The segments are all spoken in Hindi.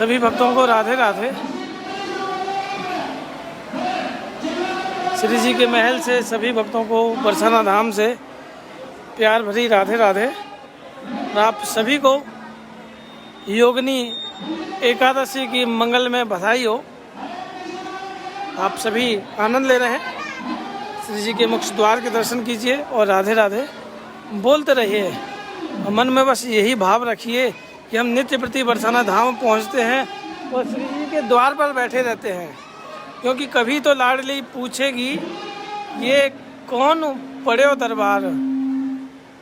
सभी भक्तों को राधे राधे। श्री जी के महल से सभी भक्तों को बरसाना धाम से प्यार भरी राधे राधे। और आप सभी को योगिनी एकादशी की मंगल में बधाई हो। आप सभी आनंद ले रहे हैं। श्री जी के मुख्य द्वार के दर्शन कीजिए और राधे राधे बोलते रहिए। और मन में बस यही भाव रखिए कि हम नित्य प्रति बरसाना धाम पहुंचते हैं और श्री जी के द्वार पर बैठे रहते हैं, क्योंकि कभी तो लाडली पूछेगी ये कौन पड़े हो दरबार।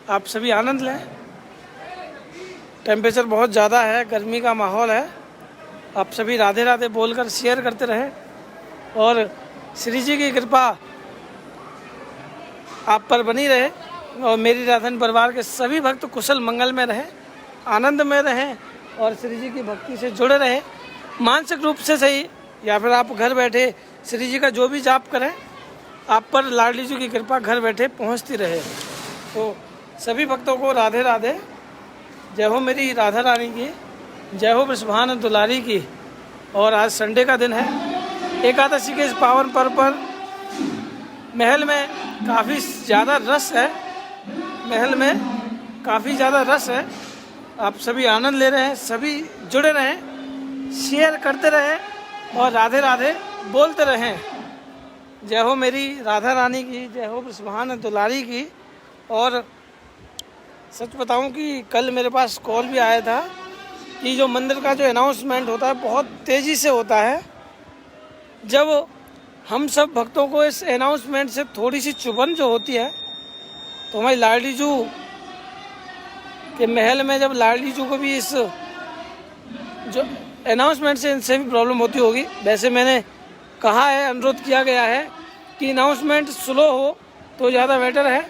आप सभी आनंद लें। टेम्परेचर बहुत ज़्यादा है, गर्मी का माहौल है। आप सभी राधे राधे बोलकर शेयर करते रहें और श्री जी की कृपा आप पर बनी रहे और मेरी राधन परिवार के सभी भक्त कुशल मंगल में रहें, आनंद में रहें और श्री जी की भक्ति से जुड़े रहें। मानसिक रूप से सही या फिर आप घर बैठे श्री जी का जो भी जाप करें, आप पर लाडली जी की कृपा घर बैठे पहुंचती रहे। तो सभी भक्तों को राधे राधे। जय हो मेरी राधा रानी की, जय हो वृषभान दुलारी की। और आज संडे का दिन है। एकादशी के इस पावन पर्व पर महल में काफ़ी ज़्यादा रस है। महल में काफ़ी ज़्यादा रस है। आप सभी आनंद ले रहे हैं, सभी जुड़े रहें, शेयर करते रहें और राधे राधे बोलते रहें। जय हो मेरी राधा रानी की, जय हो वृषभान दुलारी की। और सच बताऊं कि कल मेरे पास कॉल भी आया था कि जो मंदिर का जो अनाउंसमेंट होता है बहुत तेज़ी से होता है। जब हम सब भक्तों को इस अनाउंसमेंट से थोड़ी सी चुभन जो होती है, तो हमारी लाडली जू के महल में जब लाडली जू को भी इस जो अनाउंसमेंट से इनसे भी प्रॉब्लम होती होगी। वैसे मैंने कहा है, अनुरोध किया गया है कि अनाउंसमेंट स्लो हो तो ज़्यादा बेटर है।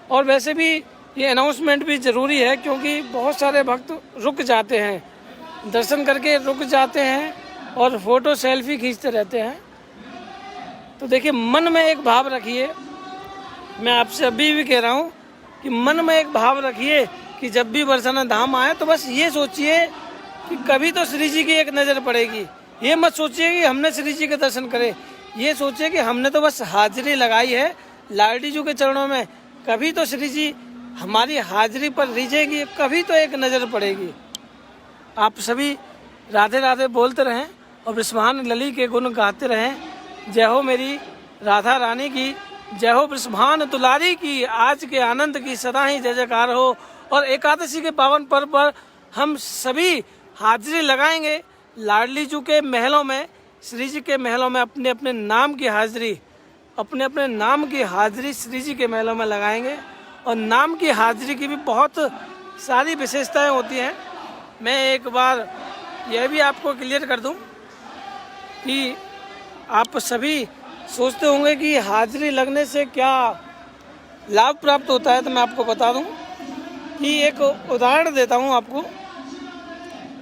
और वैसे भी ये अनाउंसमेंट भी ज़रूरी है, क्योंकि बहुत सारे भक्त रुक जाते हैं, दर्शन करके रुक जाते हैं और फ़ोटो सेल्फी खींचते रहते हैं। तो देखिए, मन में एक भाव रखिए। मैं आपसे अभी भी कह रहा हूँ कि मन में एक भाव रखिए कि जब भी बरसाना धाम आए तो बस ये सोचिए कि कभी तो श्री जी की एक नज़र पड़ेगी। ये मत सोचिए कि हमने श्री जी के दर्शन करे, ये सोचिए कि हमने तो बस हाजिरी लगाई है लाडली जी के चरणों में। कभी तो श्री जी हमारी हाजिरी पर रिझेगी, कभी तो एक नज़र पड़ेगी। आप सभी राधे राधे बोलते रहें और वृषभान लली के गुण गाते रहें। जय हो मेरी राधा रानी की, जय हो वृषभान दुलारी की। आज के आनंद की सदा ही जय जयकार हो। और एकादशी के पावन पर्व पर हम सभी हाजिरी लगाएंगे लाडली जी के महलों में, श्री जी के महलों में अपने अपने नाम की हाजिरी, अपने अपने नाम की हाजिरी श्री जी के महलों में लगाएंगे। और नाम की हाजिरी की भी बहुत सारी विशेषताएं होती हैं। मैं एक बार यह भी आपको क्लियर कर दूं कि आप सभी सोचते होंगे कि हाजिरी लगने से क्या लाभ प्राप्त होता है। तो मैं आपको बता दूं कि एक उदाहरण देता हूं आपको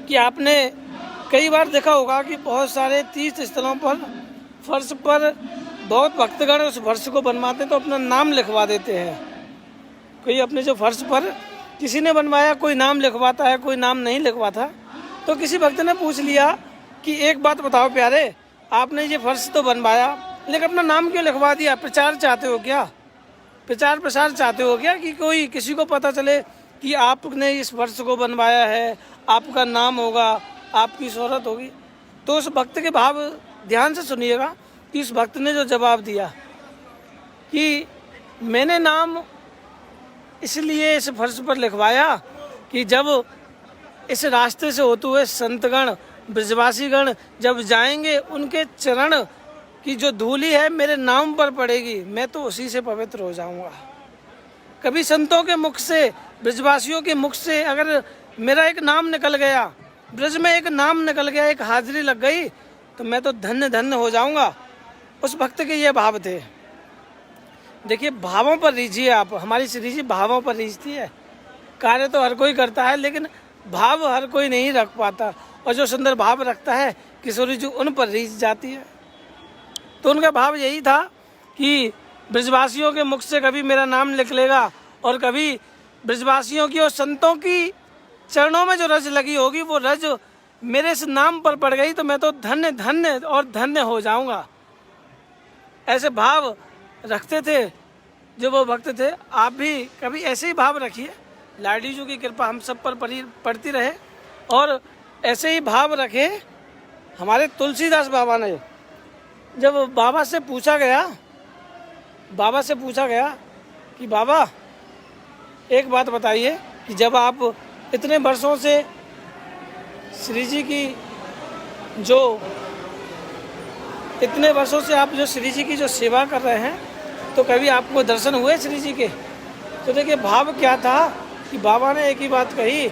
कि आपने कई बार देखा होगा कि बहुत सारे तीर्थ स्थलों पर फर्श पर बहुत भक्तगण उस फर्श को बनवाते हैं तो अपना नाम लिखवा देते हैं। कोई अपने जो फर्श पर किसी ने बनवाया, कोई नाम लिखवाता है, कोई नाम नहीं लिखवाता। तो किसी भक्त ने पूछ लिया कि एक बात बताओ प्यारे, आपने ये फर्श तो बनवाया लेकिन अपना नाम क्यों लिखवा दिया? प्रचार चाहते हो क्या? प्रचार प्रसार चाहते हो क्या कि कोई किसी को पता चले कि आपने इस फर्श को बनवाया है, आपका नाम होगा, आपकी शोहरत होगी? तो उस भक्त के भाव ध्यान से सुनिएगा कि उस भक्त ने जो जवाब दिया कि मैंने नाम इसलिए इस फर्श पर लिखवाया कि जब इस रास्ते से होते हुए संतगण, ब्रजवासीगण जब जाएंगे, उनके चरण की जो धूली है मेरे नाम पर पड़ेगी, मैं तो उसी से पवित्र हो जाऊंगा। कभी संतों के मुख से, ब्रजवासियों के मुख से अगर मेरा एक नाम निकल गया, ब्रज में एक नाम निकल गया, एक हाजिरी लग गई, तो मैं तो धन्य धन्य हो जाऊंगा। उस भक्त के ये भाव थे। देखिए, भावों पर रीझिए आप। हमारी श्री जी भावों पर रीझती है। कार्य तो हर कोई करता है लेकिन भाव हर कोई नहीं रख पाता। और जो सुंदर भाव रखता है किशोरी जी उन पर रीझ जाती है। तो उनका भाव यही था कि ब्रजवासियों के मुख से कभी मेरा नाम निकलेगा और कभी ब्रजवासियों की और संतों की चरणों में जो रज लगी होगी वो रज मेरे इस नाम पर पड़ गई तो मैं तो धन्य धन्य और धन्य हो जाऊंगा। ऐसे भाव रखते थे जो वो भक्त थे। आप भी कभी ऐसे ही भाव रखिए। लाडी जी की कृपा हम सब पर पड़ती रहे और ऐसे ही भाव रखे। हमारे तुलसीदास बाबा ने जब बाबा से पूछा गया कि बाबा एक बात बताइए कि जब आप इतने वर्षों से श्री जी की जो सेवा कर रहे हैं तो कभी आपको दर्शन हुए श्री जी के? तो देखिए भाव क्या था कि बाबा ने एक ही बात कही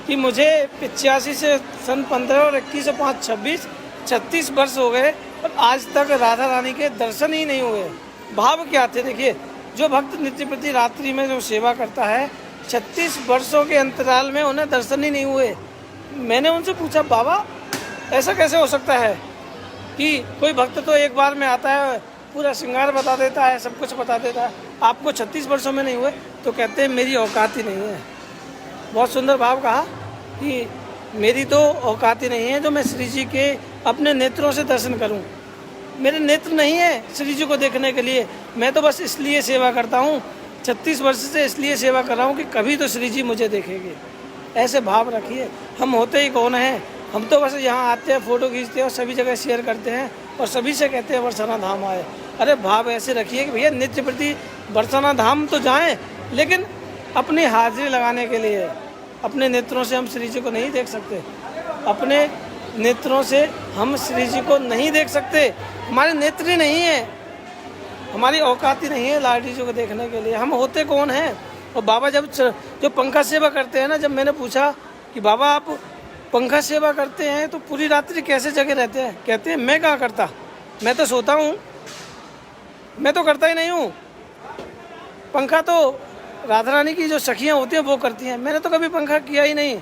कि मुझे 85 से सन 15 और 21 से 5 36 वर्ष हो गए और आज तक राधा रानी के दर्शन ही नहीं हुए। भाव क्या थे? देखिए जो भक्त नित्य प्रति रात्रि में जो सेवा करता है 36 वर्षों के अंतराल में उन्हें दर्शन ही नहीं हुए। मैंने उनसे पूछा बाबा ऐसा कैसे हो सकता है कि कोई भक्त तो एक बार में आता है, पूरा श्रृंगार बता देता है, सब कुछ बता देता है, आपको 36 वर्षों में नहीं हुए? तो कहते हैं मेरी औकात ही नहीं है। बहुत सुंदर भाव कहा कि मेरी तो औकात ही नहीं है जो मैं श्री जी के अपने नेत्रों से दर्शन करूं। मेरे नेत्र नहीं है श्री जी को देखने के लिए। मैं तो बस इसलिए सेवा करता हूं, 36 वर्ष से इसलिए सेवा कर रहा हूं कि कभी तो श्री जी मुझे देखेंगे। ऐसे भाव रखिए। हम होते ही कौन हैं? हम तो बस यहाँ आते हैं, फ़ोटो खींचते हैं और सभी जगह शेयर करते हैं और सभी से कहते हैं बरसाना धाम आए। अरे भाव ऐसे रखिए कि भैया नित्य प्रति बरसाना धाम तो जाएं, लेकिन अपनी हाजिरी लगाने के लिए। अपने नेत्रों से हम श्री जी को नहीं देख सकते, अपने नेत्रों से हम श्री जी को नहीं देख सकते। हमारे नेत्र ही नहीं है, हमारी औकात ही नहीं है लाडी जी को देखने के लिए। हम होते कौन हैं? और बाबा जब जो पंखा सेवा करते हैं ना, जब मैंने पूछा कि बाबा आप पंखा सेवा करते हैं तो पूरी रात्रि कैसे जगे रहते हैं? कहते हैं मैं क्या करता, मैं तो सोता हूँ, मैं तो करता ही नहीं हूँ। पंखा तो राधा रानी की जो सखियाँ होती हैं वो करती हैं, मैंने तो कभी पंखा किया ही नहीं।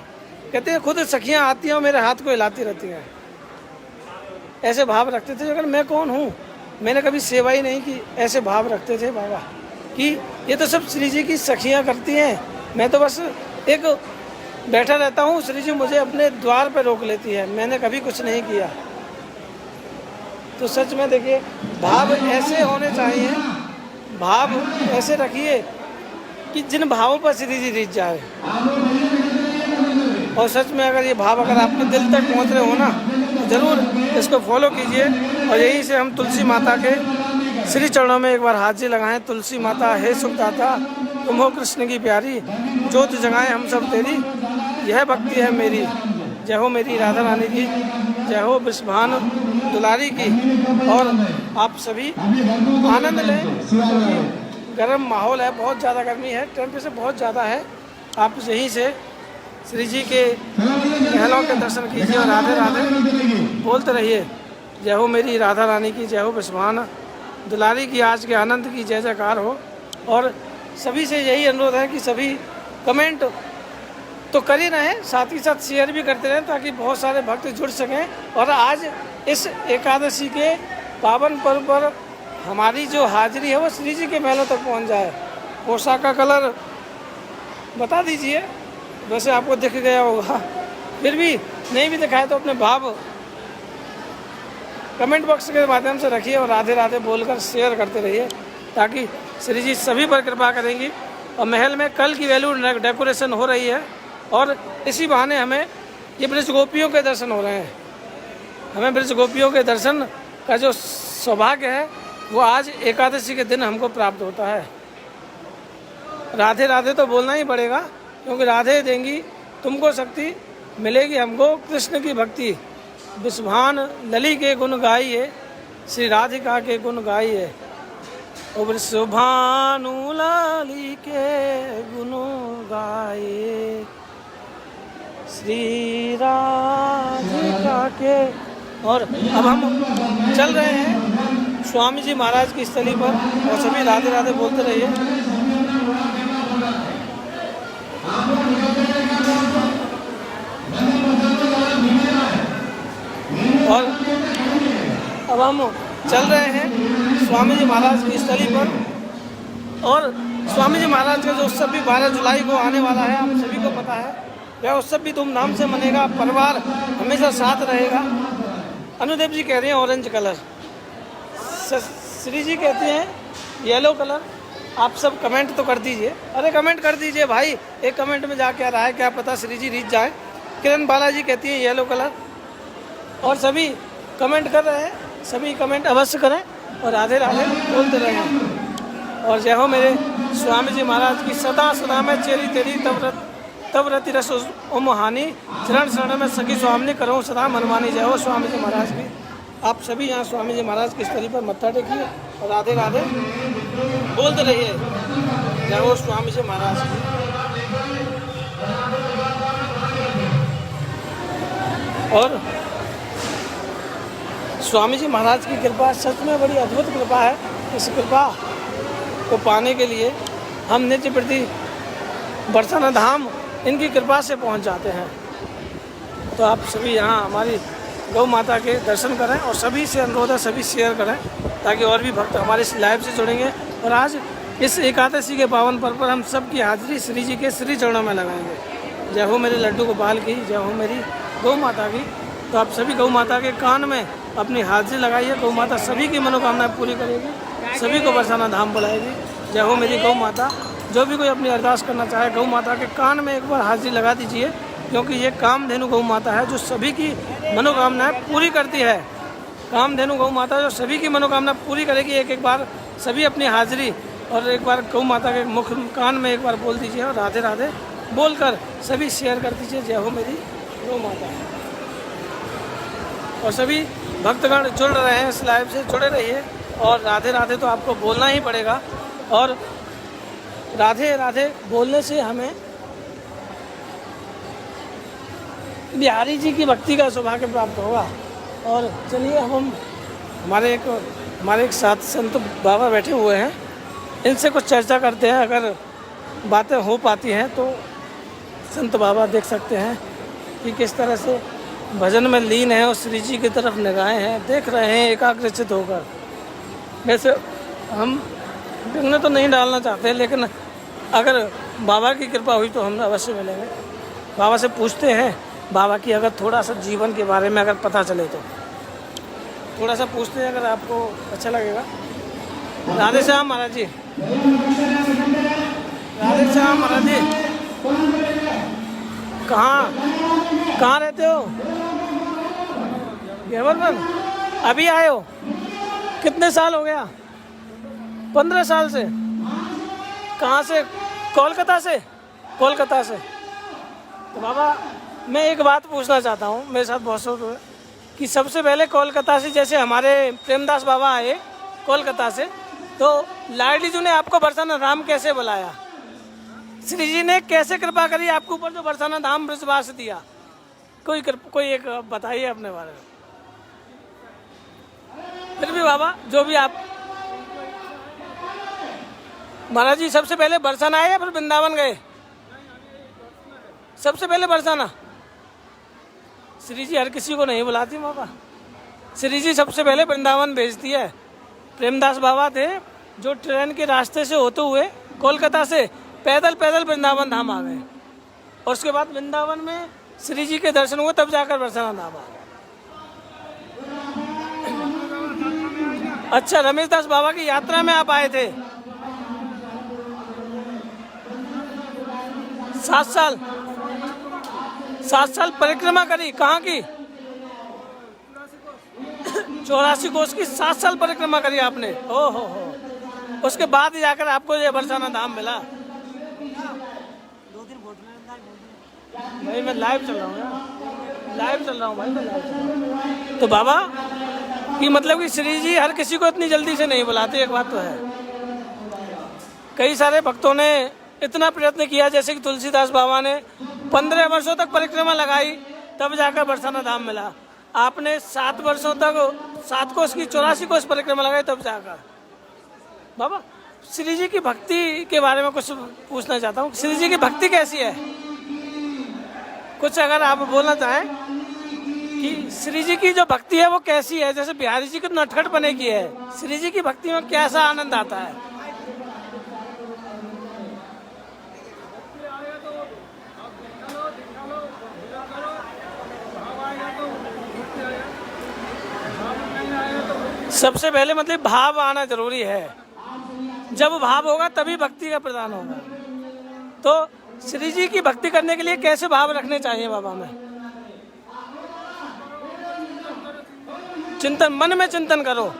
कहते हैं खुद सखियाँ आती हैं और मेरे हाथ को हिलाती रहती हैं। ऐसे भाव रखते थे। अगर मैं कौन हूँ, मैंने कभी सेवा ही नहीं की। ऐसे भाव रखते थे बाबा कि ये तो सब श्री जी की सखियाँ करती हैं, मैं तो बस एक बैठा रहता हूँ, श्री जी मुझे अपने द्वार पर रोक लेती है, मैंने कभी कुछ नहीं किया। तो सच में देखिए भाव ऐसे होने चाहिए, भाव ऐसे रखिए कि जिन भावों पर श्री जी रिझ जाए। और सच में अगर ये भाव अगर आपके दिल तक पहुँच रहे हो ना तो ज़रूर इसको फॉलो कीजिए। और यहीं से हम तुलसी माता के श्री चरणों में एक बार हाजिरी लगाएं। तुलसी माता हे सुखदाता, तुम हो कृष्ण की प्यारी, ज्योत जगाएं हम सब तेरी, यह भक्ति है मेरी। जय हो मेरी राधा रानी की, जय हो वृषभान दुलारी की। और आप सभी आनंद लें। गर्म माहौल है, बहुत ज़्यादा गर्मी है, टेम्परेचर बहुत ज़्यादा है। आप यहीं से श्री जी के महलों के दर्शन कीजिए और राधे राधे बोलते रहिए। जय हो मेरी राधा रानी की, जय हो वृषभान दुलारी की। आज के आनंद की जय जयकार हो। और सभी से यही अनुरोध है कि सभी कमेंट तो कर ही रहें, साथ ही साथ शेयर भी करते रहें ताकि बहुत सारे भक्त जुड़ सकें। और आज इस एकादशी के पावन पर्व पर हमारी जो हाजिरी है वो श्री जी के महलों तक पहुंच जाए। पोशाक का कलर बता दीजिए, वैसे आपको दिख गया होगा, फिर भी नहीं भी दिखाए तो अपने भाव कमेंट बॉक्स के माध्यम से रखिए और राधे राधे बोलकर शेयर करते रहिए ताकि श्री जी सभी पर कृपा करेंगी। और महल में कल की वैल्यू डेकोरेशन हो रही है और इसी बहाने हमें ये ब्रज गोपियों के दर्शन हो रहे हैं। हमें ब्रज गोपियों के दर्शन का जो सौभाग्य है वो आज एकादशी के दिन हमको प्राप्त होता है। राधे राधे तो बोलना ही पड़ेगा, क्योंकि राधे देंगी तुमको शक्ति, मिलेगी हमको कृष्ण की भक्ति। वृषभान लली के गुण गाइए, श्री राधिका के गुण गाइए। ओ वृषभानु लली के गुण गाइए, श्री राधिका के। और अब हम चल रहे हैं स्वामी जी महाराज की स्थली पर और सभी राधे राधे बोलते रहिए। और अब हम चल रहे हैं स्वामी जी महाराज की स्थली पर। और स्वामी जी महाराज का जो उत्सव भी 12 जुलाई को आने वाला है, आप सभी को पता है। यह उत्सव भी धूमधाम से मनेगा, परिवार हमेशा साथ रहेगा। अनुदेव जी कह रहे हैं ऑरेंज कलर, श्री जी कहते हैं येलो कलर। आप सब कमेंट तो कर दीजिए, अरे कमेंट कर दीजिए भाई, एक कमेंट में जा क्या रहा है क्या पता श्री जी रीत जाए। किरण बालाजी कहती है येलो कलर, और सभी कमेंट कर रहे हैं, सभी कमेंट अवश्य करें और राधे राधे बोलते रहें। और जय हो मेरे स्वामी जी महाराज की, सदा सदा में चेरी तेरी तब रति रस ओम हानि, चरण शरण में सखी स्वामी करो सदा मनमानी। जय हो स्वामी जी महाराज की। आप सभी यहाँ स्वामी जी महाराज की स्थली पर मत्था टेकिए और राधे राधे बोलते रहिए। जय हो स्वामी जी महाराज की। और स्वामी जी महाराज की कृपा सच में बड़ी अद्भुत कृपा है। इस कृपा को पाने के लिए हम नित्य प्रति बरसाना धाम इनकी कृपा से पहुंच जाते हैं। तो आप सभी यहाँ हमारी गौ माता के दर्शन करें और सभी से अनुरोध है सभी शेयर करें ताकि और भी भक्त हमारे इस लाइव से जुड़ेंगे। और आज इस एकादशी के पावन पर्व पर हम सब की हाजिरी श्री जी के श्री चरणों में लगाएंगे। जय हो मेरे लड्डू गोपाल की, जय हो मेरी गौ माता की। तो आप सभी गौ माता के कान में अपनी हाजिरी लगाइए। गौ माता सभी की मनोकामनाएं पूरी करेगी, सभी को बरसाना धाम बुलाएगी। जय हो मेरी गौ माता। जो भी कोई अपनी अरदास करना चाहे गौ माता के कान में एक बार हाजिरी लगा दीजिए, क्योंकि ये कामधेनु गौ माता है जो सभी की मनोकामनाएं पूरी करती है। कामधेनु गौ माता जो सभी की मनोकामना पूरी करेगी। एक बार सभी अपनी हाजिरी और एक बार गौ माता के मुख कान में एक बार बोल दीजिए और राधे राधे बोलकर सभी शेयर कर दीजिए। जय हो मेरी गौ माता। और सभी भक्तगण जुड़ रहे हैं इस लाइव से, जुड़े रहिए और राधे राधे तो आपको बोलना ही पड़ेगा। और राधे राधे बोलने से हमें बिहारी जी की भक्ति का सौभाग्य प्राप्त होगा। और चलिए हम हमारे एक साथ संत बाबा बैठे हुए हैं, इनसे कुछ चर्चा करते हैं। अगर बातें हो पाती हैं तो संत बाबा देख सकते हैं कि किस तरह से भजन में लीन है और श्री जी की तरफ निगाहें हैं, देख रहे हैं एकाग्रचित होकर। वैसे हम विघ्न तो नहीं डालना चाहते, लेकिन अगर बाबा की कृपा हुई तो हम अवश्य मिलेंगे। बाबा से पूछते हैं, बाबा की अगर थोड़ा सा जीवन के बारे में अगर पता चले तो थोड़ा सा पूछते हैं, अगर आपको अच्छा लगेगा। राधे श्याम महाराज जी, राधे श्याम महाराज जी, कहाँ रहते हो? गेवरमन, अभी आए हो? कितने साल हो गया? 15 साल से। कहाँ से? कोलकाता से। कोलकाता से। तो बाबा मैं एक बात पूछना चाहता हूँ, मेरे साथ बहुत शौक है कि सबसे पहले कोलकाता से जैसे हमारे प्रेमदास बाबा आए कोलकाता से, तो लाडली जी ने आपको बरसाना धाम कैसे बुलाया? श्री जी ने कैसे कृपा करी आपके ऊपर जो बरसाना धाम ब्रजवास दिया? कोई एक बताइए अपने बारे में। फिर भी बाबा जो भी आप। महाराज जी सबसे पहले बरसाना आए या फिर वृंदावन गए? सबसे पहले बरसाना। श्री जी हर किसी को नहीं बुलाती बाबा, श्री जी सबसे पहले वृंदावन भेजती है। प्रेमदास बाबा थे जो ट्रेन के रास्ते से होते हुए कोलकाता से पैदल वृंदावन धाम आ गए, और उसके बाद वृंदावन में श्री जी के दर्शन हुए, तब जाकर बरसाना धाम आ गए। अच्छा, रमेश दास बाबा की यात्रा में आप आए थे? 7 साल परिक्रमा करी। कहाँ की? 84 कोस की 7 साल परिक्रमा करी आपने। ओ हो। उसके बाद ही जाकर आपको ये बरसाना धाम मिला। भाई मैं लाइव चल रहा हूँ भाई, मैं लाइव चल रहा हूँ। तो बाबा कि मतलब कि श्री जी हर किसी को इतनी जल्दी से नहीं बुलाते, एक बात तो है। कई सारे भक्तों ने इतना प्रयत्न किया, जैसे कि तुलसीदास बाबा ने 15 वर्षों तक परिक्रमा लगाई, तब जाकर बरसाना धाम मिला। आपने 7 वर्षों तक 7 कोस की 84 कोस परिक्रमा लगाई, तब जाकर। बाबा श्री जी की भक्ति के बारे में कुछ पूछना चाहता हूँ। श्री जी की भक्ति कैसी है? कुछ अगर आप बोलना चाहें कि श्री जी की जो भक्ति है वो कैसी है? जैसे बिहारी जी की नटखट बने की है, श्री जी की भक्ति में कैसा आनंद आता है? सबसे पहले मतलब भाव आना जरूरी है। जब भाव होगा तभी भक्ति का प्रदान होगा। तो श्री जी की भक्ति करने के लिए कैसे भाव रखने चाहिए बाबा में? चिंतन, मन में चिंतन करो।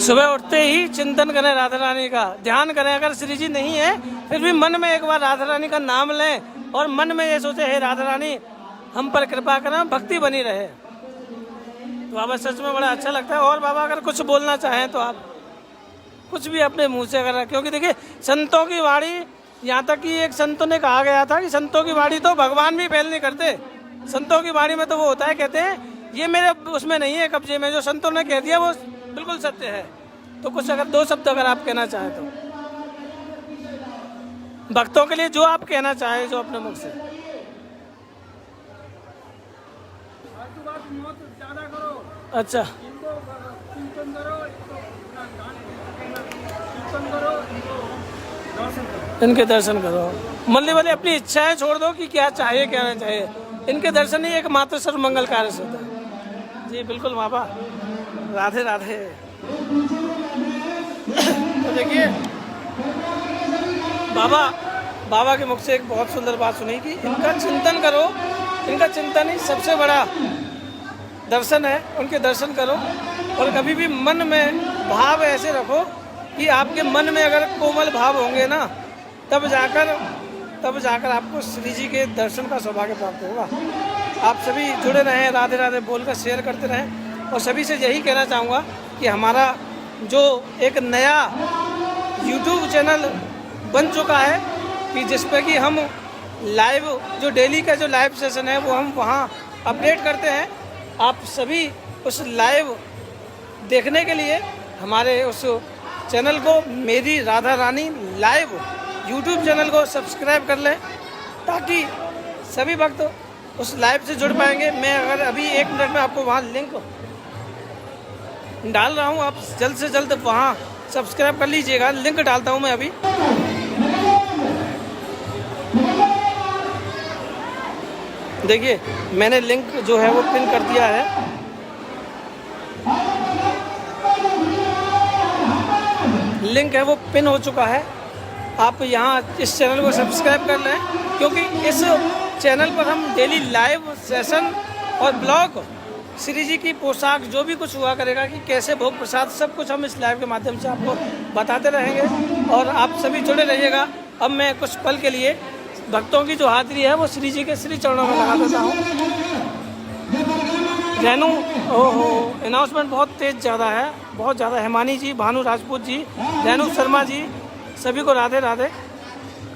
सुबह उठते ही चिंतन करें राधा रानी का, ध्यान करें। अगर श्री जी नहीं है फिर भी मन में एक बार राधा रानी का नाम लें और मन में ये सोचे, हे राधा रानी हम पर कृपा करें, भक्ति बनी रहे। तो बाबा सच में बड़ा अच्छा लगता है। और बाबा अगर कुछ बोलना चाहें तो आप कुछ भी अपने मुंह से अगर, क्योंकि देखिए संतों की वाणी, यहाँ तक कि एक संतों ने कहा गया था कि संतों की वाणी तो भगवान भी फेल नहीं करते। संतों की वाणी में तो वो होता है, कहते हैं ये मेरे उसमें नहीं है कब्जे में, जो संतों ने कह दिया वो बिल्कुल सत्य है। तो कुछ अगर दो शब्द अगर आप कहना चाहें तो भक्तों के लिए जो आप कहना चाहें, जो अपने मुख से। अच्छा, इनके दर्शन करो। मल्ली वाले अपनी इच्छाएं छोड़ दो कि क्या चाहिए क्या नहीं चाहिए, इनके दर्शन ही एकमात्र सर्व मंगल कार्य से होता है। जी बिल्कुल बाबा, राधे राधे। तो देखिए बाबा के मुख से एक बहुत सुंदर बात सुनी कि इनका चिंतन करो। इनका चिंतन ही सबसे बड़ा दर्शन है। उनके दर्शन करो और कभी भी मन में भाव ऐसे रखो कि आपके मन में अगर कोमल भाव होंगे ना, तब जाकर आपको श्री जी के दर्शन का सौभाग्य प्राप्त होगा। आप सभी जुड़े रहें, राधे राधे बोलकर शेयर करते रहें। और सभी से यही कहना चाहूँगा कि हमारा जो एक नया YouTube चैनल बन चुका है कि जिस पे कि हम लाइव, जो डेली का जो लाइव सेशन है वो हम वहाँ अपडेट करते हैं। आप सभी उस लाइव देखने के लिए हमारे उस चैनल को, मेरी Radha Rani live YouTube channel को सब्सक्राइब कर लें, ताकि सभी वक्त उस लाइव से जुड़ पाएंगे। मैं अगर अभी 1 मिनट में आपको वहाँ लिंक डाल रहा हूँ, आप जल्द से जल्द वहाँ सब्सक्राइब कर लीजिएगा। लिंक डालता हूँ मैं अभी। देखिए मैंने लिंक जो है वो पिन कर दिया है। लिंक है वो पिन हो चुका है। आप यहाँ इस चैनल को सब्सक्राइब कर लें, क्योंकि इस चैनल पर हम डेली लाइव सेशन और ब्लॉग, श्री जी की पोशाक, जो भी कुछ हुआ करेगा कि कैसे भोग प्रसाद, सब कुछ हम इस लाइव के माध्यम से आपको बताते रहेंगे। और आप सभी जुड़े रहिएगा। अब मैं कुछ पल के लिए भक्तों की जो हाजिरी है वो श्री जी के श्री चरणों में लगा देता हूँ। रेनू, ओहो, अनाउंसमेंट बहुत तेज ज़्यादा है, बहुत ज़्यादा। हेमानी जी, भानु राजपूत जी, रेनू शर्मा जी, सभी को राधे राधे।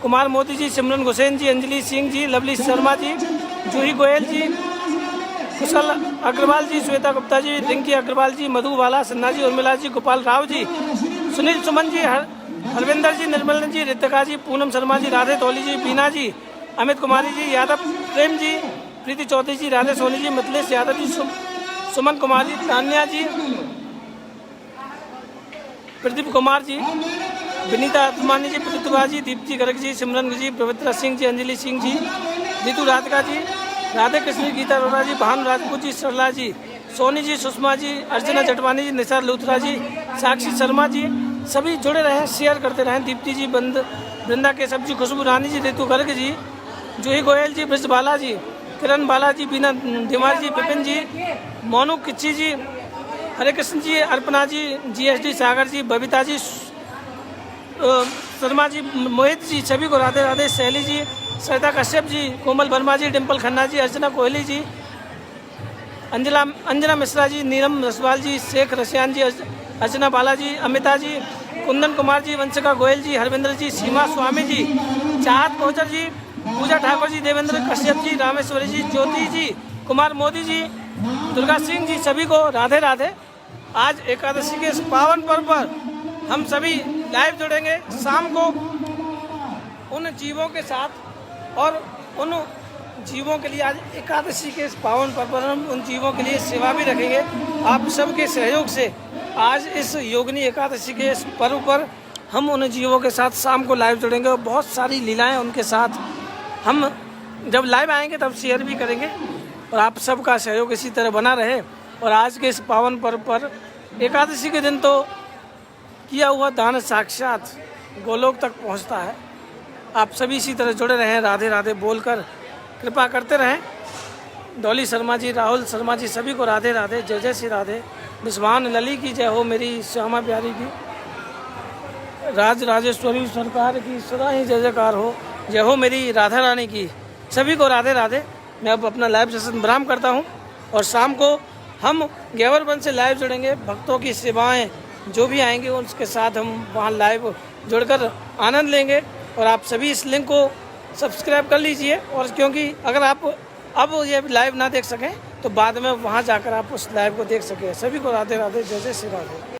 कुमार मोदी जी, सिमरन हुसैन जी, अंजलि सिंह जी, लवली शर्मा जी, जूही गोयल जी, कुशल अग्रवाल जी, श्वेता गुप्ता जी, रिंकी अग्रवाल जी, मधु बाला सिन्हा जी, उर्मिला जी, गोपाल राव जी, सुनील सुमन जी, हरविंदर जी, निर्मल जी, रितिका जी, पूनम शर्मा जी, राधे तोली जी, बीना जी, अमित कुमारी जी, यादव प्रेम जी, प्रीति चौधरी जी, राधे सोनी जी, मिथिलेश यादव जी, सुमन कुमार जी, तान्या जी, प्रदीप कुमार जी, विनीता अतमानी जी, प्रतिभा जी, दीप्ति गर्ग जी, सिमरन जी, पवित्रा सिंह जी, अंजलि सिंह जी, जीतू राधिका जी, राधे कृष्ण, गीता अरोड़ा जी, भानु राजपूत जी, सरला जी, सोनी जी, सुषमा जी, अर्चना जटवानी जी, निसार लूथरा जी, साक्षी शर्मा जी, सभी जुड़े रहें, शेयर करते रहें। दीप्ति जी, वृंदा केशव जी, खुशबू रानी जी, रितु गर्ग जी, जूही गोयल जी, ब्रज बाला जी, किरण बाला जी, बीना दिमार जी, विपिन जी, मोनू किच्ची जी, हरे कृष्ण जी, अर्पणा जी, GSD सागर जी, बबीता जी, शर्मा जी, मोहित जी, सभी को राधे राधे। शैली जी, सरिता कश्यप जी, कोमल वर्मा जी, डिम्पल खन्ना जी, अर्चना कोहली जी, अंजना मिश्रा जी, नीलम रसवाल जी, शेख रसियान जी, अर्चना बाला जी, अमिता जी, कुंदन कुमार जी, वंशिका गोयल जी, हरविंदर जी, सीमा स्वामी जी, चाहत कोचर जी, पूजा ठाकुर जी, देवेंद्र कश्यप जी, रामेश्वरी जी, ज्योति जी, कुमार मोदी जी, दुर्गा सिंह जी, सभी को राधे राधे। आज एकादशी के इस पावन पर्व पर हम सभी लाइव जुड़ेंगे शाम को उन जीवों के साथ, और उन जीवों के लिए आज एकादशी के इस पावन पर्व पर हम उन जीवों के लिए सेवा भी रखेंगे। आप सबके सहयोग से आज इस योगिनी एकादशी के इस पर्व पर हम उन जीवों के साथ शाम को लाइव जुड़ेंगे और बहुत सारी लीलाएं उनके साथ हम जब लाइव आएंगे तब शेयर भी करेंगे। और आप सबका सहयोग इसी तरह बना रहे। और आज के इस पावन पर्व पर एकादशी के दिन तो किया हुआ दान साक्षात गोलोक तक पहुंचता है। आप सभी इसी तरह जुड़े रहें, राधे राधे बोलकर कृपा करते रहें। डॉली शर्मा जी, राहुल शर्मा जी, सभी को राधे राधे, जय जय श्री राधे। विश्वान लली की जय हो, मेरी श्यामा प्यारी की, राज राजेश्वरी सरकार की सदा ही जय जयकार हो, जय हो मेरी राधा रानी की। सभी को राधे राधे। मैं अब अपना लाइव सेशन विराम करता हूं और शाम को हम गेवरबंद से लाइव जुड़ेंगे। भक्तों की सेवाएं जो भी आएंगे उसके साथ हम वहां लाइव जुड़कर आनंद लेंगे। और आप सभी इस लिंक को सब्सक्राइब कर लीजिए। और क्योंकि अगर आप अब ये लाइव ना देख सकें तो बाद में वहां जाकर आप उस लाइव को देख सकें। सभी को राधे राधे, जय जय श्री राधे।